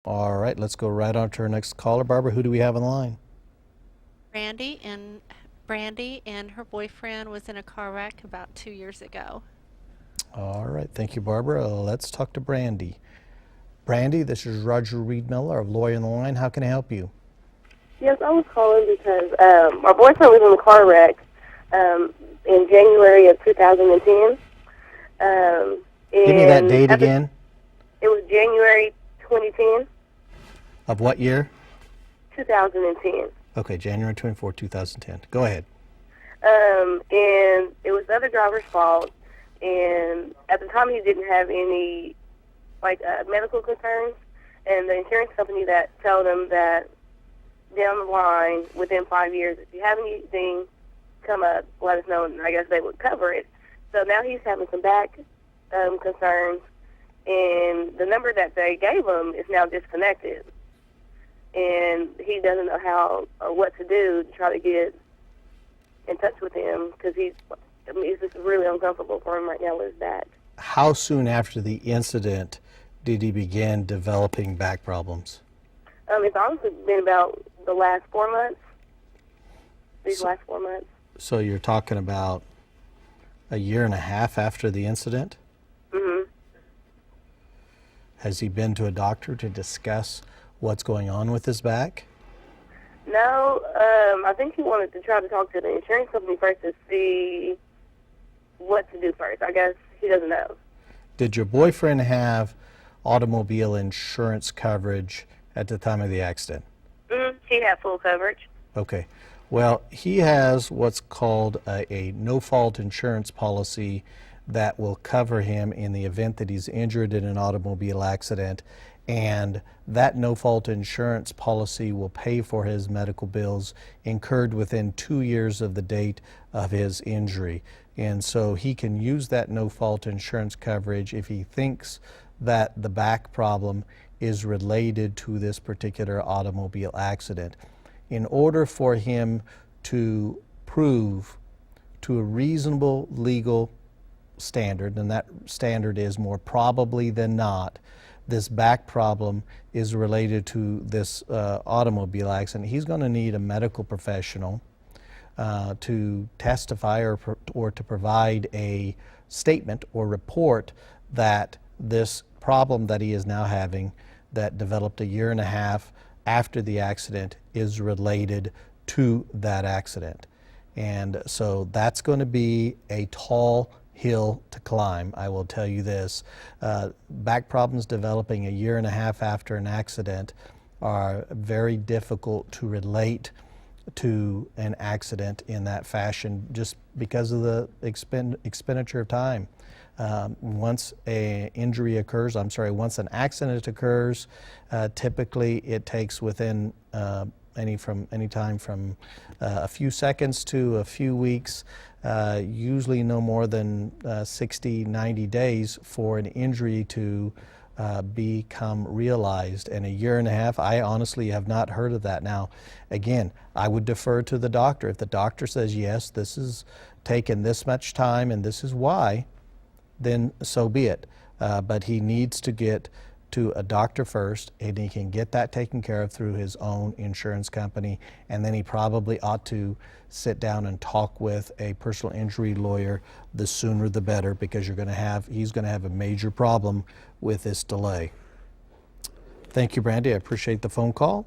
All right, let's go right on to our next caller. Barbara, who do we have on the line? Brandy and her boyfriend was in a car wreck about 2 years ago. All right, thank you, Barbara. Let's talk to Brandy. Brandy, this is Roger Riedmiller of Lawyer on the Line. How can I help you? Yes, I was calling because my boyfriend was in a car wreck in January of 2010. Give me that And date again. it was January 2010, Of what year? 2010. Okay, January 24, 2010. Go ahead. And it was the other driver's fault. And at the time, he didn't have any medical concerns. And the insurance company that told him that down the line, within 5 years, if you have anything come up, let us know, and I guess they would cover it. So now he's having some back concerns, and the number that they gave him is now disconnected, and he doesn't know how or what to do to try to get in touch with him because it's just really uncomfortable for him right now with his back. How soon after the incident did he begin developing back problems? It's honestly been about the last 4 months. Last 4 months. So you're talking about a year and a half after the incident? Mm-hmm. Has he been to a doctor to discuss what's going on with his back? No, I think he wanted to try to talk to the insurance company first to see what to do first. I guess he doesn't know. Did your boyfriend have automobile insurance coverage at the time of the accident? He had full coverage. Okay. Well, he has what's called a no-fault insurance policy that will cover him in the event that he's injured in an automobile accident, and that no-fault insurance policy will pay for his medical bills incurred within 2 years of the date of his injury. And so he can use that no-fault insurance coverage if he thinks that the back problem is related to this particular automobile accident. In order for him to prove to a reasonable legal standard, and that standard is more probably than not, this back problem is related to this automobile accident, he's going to need a medical professional to testify or to provide a statement or report that this problem that he is now having that developed a year and a half after the accident is related to that accident. And so that's going to be a tall hill to climb, I will tell you this. Back problems developing a year and a half after an accident are very difficult to relate to an accident in that fashion just because of the expenditure of time. Once an accident occurs, typically it takes within any time from a few seconds to a few weeks, usually no more than 60, 90 days for an injury to become realized. And a year and a half, I honestly have not heard of that. Now, again, I would defer to the doctor. If the doctor says, yes, this is taken this much time and this is why, then so be it. But he needs to get to a doctor first, and he can get that taken care of through his own insurance company, and then he probably ought to sit down and talk with a personal injury lawyer. The sooner the better, because he's going to have a major problem with this delay. Thank you, Brandy. I appreciate the phone call.